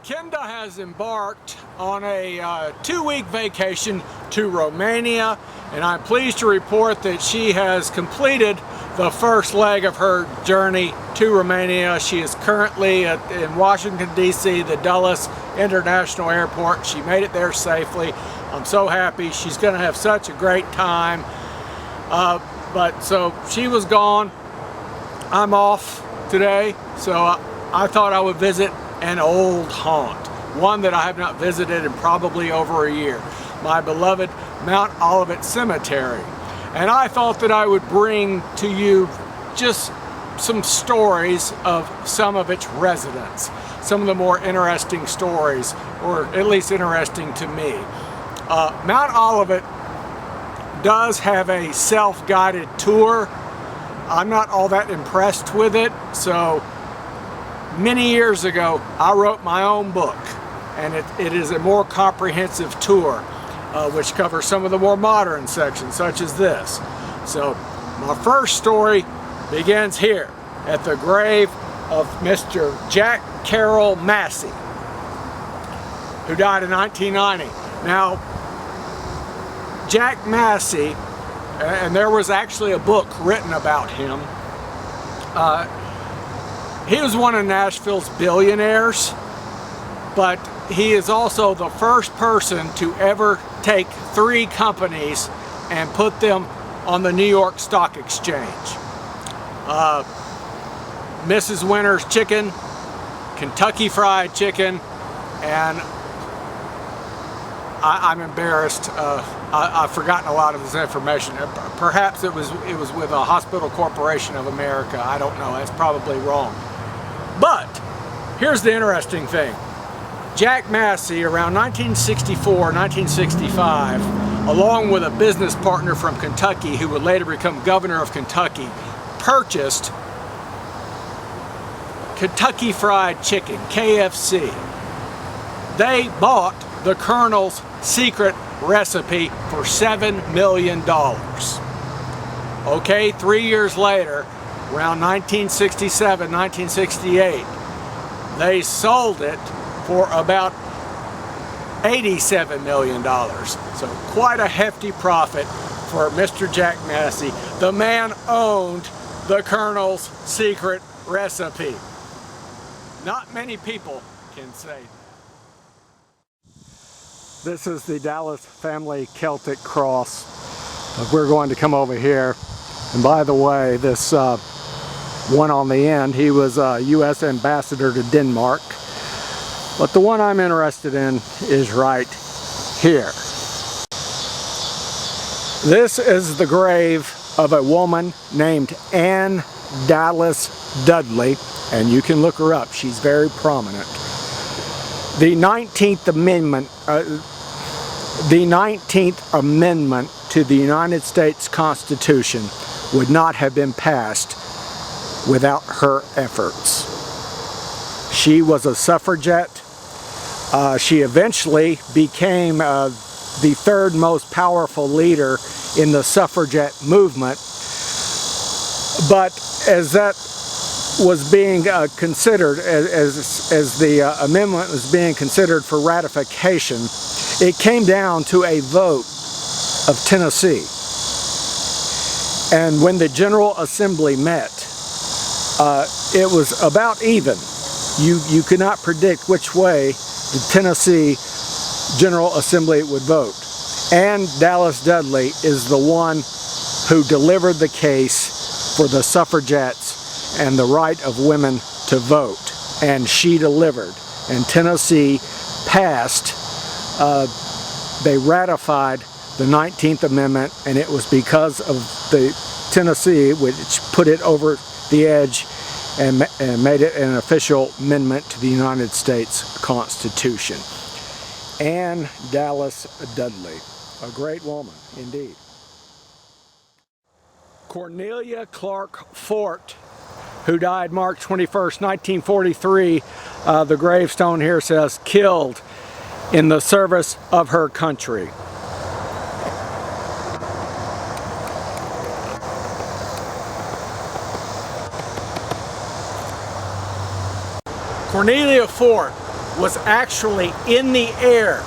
Kenda has embarked on a 2-week vacation to Romania, and I'm pleased to report that she has completed the first leg of her journey to Romania. She is currently in Washington, D.C., the Dulles International Airport. She made it there safely. I'm so happy. She's going to have such a great time. So she was gone. I'm off today, so I thought I would visit an old haunt, one that I have not visited in probably over a year, my beloved Mount Olivet Cemetery. And I thought that I would bring to you just some stories of some of its residents, some of the more interesting stories, or at least interesting to me. Mount Olivet does have a self-guided tour. I'm not all that impressed with it, so many years ago I wrote my own book, and it is a more comprehensive tour which covers some of the more modern sections such as this. So my first story begins here at the grave of Mr. Jack Carroll Massey, who died in 1990. Now, Jack Massey, and there was actually a book written about him. He was one of Nashville's billionaires, but he is also the first person to ever take 3 companies and put them on the New York Stock Exchange. Mrs. Winter's Chicken, Kentucky Fried Chicken, and I'm embarrassed. I've forgotten a lot of this information. Perhaps it was with a Hospital Corporation of America. I don't know. That's probably wrong. But here's the interesting thing. Jack Massey, around 1964, 1965, along with a business partner from Kentucky who would later become governor of Kentucky, purchased Kentucky Fried Chicken, KFC. They bought the Colonel's secret recipe for $7 million. Okay, 3 years later, around 1967, 1968, they sold it for about $87 million. So quite a hefty profit for Mr. Jack Massey. The man owned the Colonel's secret recipe. Not many people can say that. This is the Dallas family Celtic cross. We're going to come over here. And by the way, this one on the end, he was a U.S. ambassador to Denmark. But the one I'm interested in is right here. This is the grave of a woman named Dallas Dudley, and you can look her up. She's very prominent. The 19th Amendment to the United States Constitution would not have been passed without her efforts. She was a suffragette. She eventually became the third most powerful leader in the suffragette movement. But as that was being considered, as the amendment was being considered for ratification, it came down to a vote of Tennessee. And when the General Assembly met, it was about even. You could not predict which way the Tennessee General Assembly would vote. And Dallas Dudley is the one who delivered the case for the suffragettes and the right of women to vote. And she delivered. And Tennessee passed, they ratified the 19th Amendment, and it was because of the Tennessee which put it over the edge and made it an official amendment to the United States Constitution. Anne Dallas Dudley, a great woman indeed. Cornelia Clark Fort, who died March 21st, 1943, the gravestone here says, killed in the service of her country. Cornelia Fort was actually in the air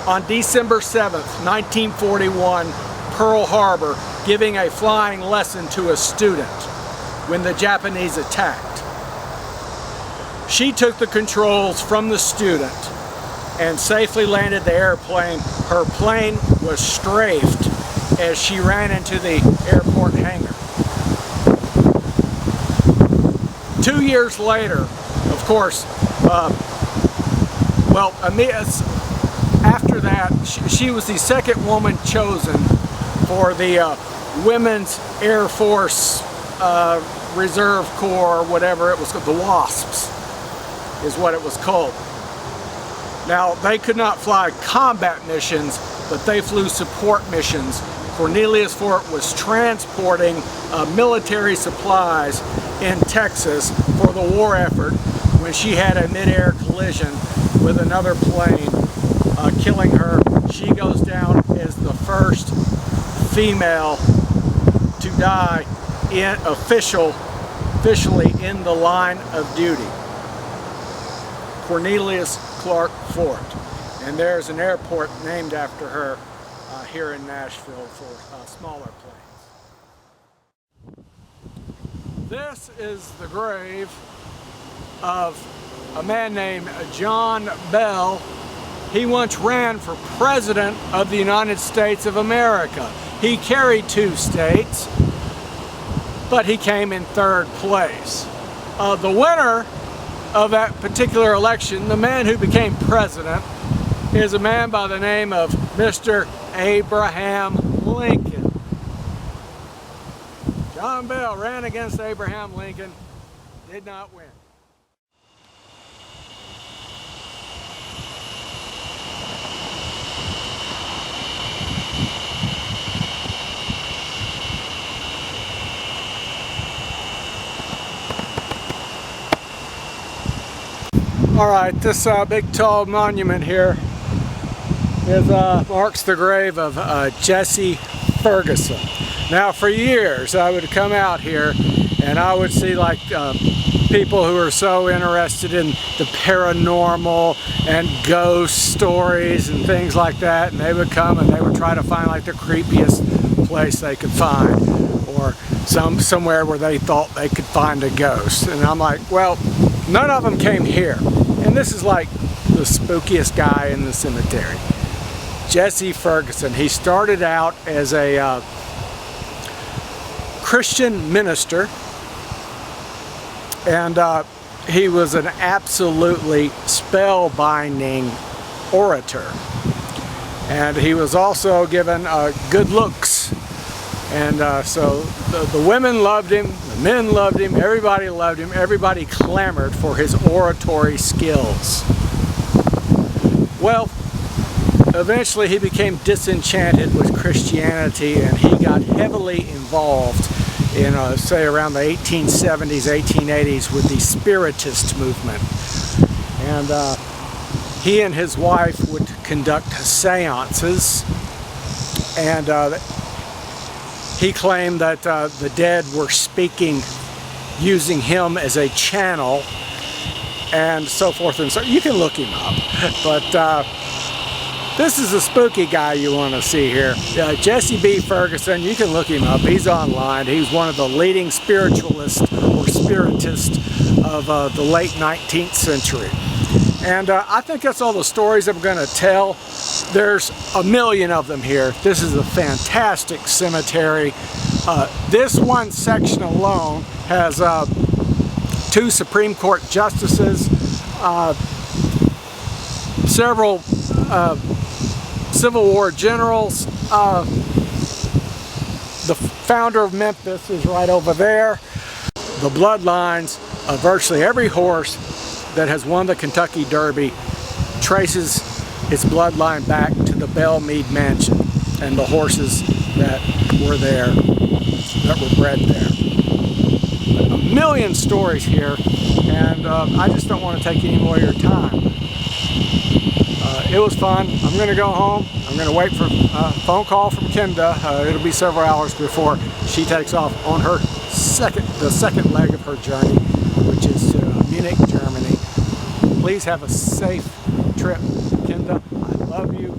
on December 7th, 1941, Pearl Harbor, giving a flying lesson to a student when the Japanese attacked. She took the controls from the student and safely landed the airplane. Her plane was strafed as she ran into the airport hangar. 2 years later, of course, after that, she was the second woman chosen for the Women's Air Force Reserve Corps, whatever it was called, the WASPs is what it was called. Now, they could not fly combat missions, but they flew support missions. Cornelia's Fort was transporting military supplies in Texas for the war effort when she had a mid-air collision with another plane, killing her. She goes down as the first female to die officially in the line of duty. Cornelius Clark Fort. And there's an airport named after her here in Nashville for smaller planes. This is the grave of a man named John Bell. He once ran for President of the United States of America. He carried 2 states, but he came in 3rd place. The winner of that particular election, the man who became president, is a man by the name of Mr. Abraham Lincoln. John Bell ran against Abraham Lincoln, did not win. All right, this big tall monument here marks the grave of Jesse Ferguson. Now, for years I would come out here and I would see like people who are so interested in the paranormal and ghost stories and things like that, and they would come and they would try to find like the creepiest place they could find, or somewhere where they thought they could find a ghost. And I'm like, well, none of them came here. And this is like the spookiest guy in the cemetery. Jesse Ferguson. He started out as a Christian minister, and he was an absolutely spellbinding orator. And he was also given good looks. And so the women loved him, the men loved him, everybody loved him, everybody clamored for his oratory skills. Well, eventually he became disenchanted with Christianity, and he got heavily involved in, say, around the 1870s, 1880s with the Spiritist movement. And he and his wife would conduct seances, and he claimed that the dead were speaking, using him as a channel, and so forth and so. You can look him up, but this is a spooky guy you want to see here. Jesse B. Ferguson, you can look him up. He's online. He's one of the leading spiritualists or spiritists of the late 19th century. And I think that's all the stories I'm going to tell. There's a million of them here. This is a fantastic cemetery. This one section alone has 2 Supreme Court justices, several Civil War generals. The founder of Memphis is right over there. The bloodlines of virtually every horse that has won the Kentucky Derby traces its bloodline back to the Bellmead Mansion and the horses that were there, that were bred there. A million stories here, and I just don't want to take any more of your time. It was fun. I'm going to go home. I'm going to wait for a phone call from Kenda. It'll be several hours before she takes off on her the second leg of her journey, which is to Munich, Germany. Please have a safe trip. Kenda, I love you.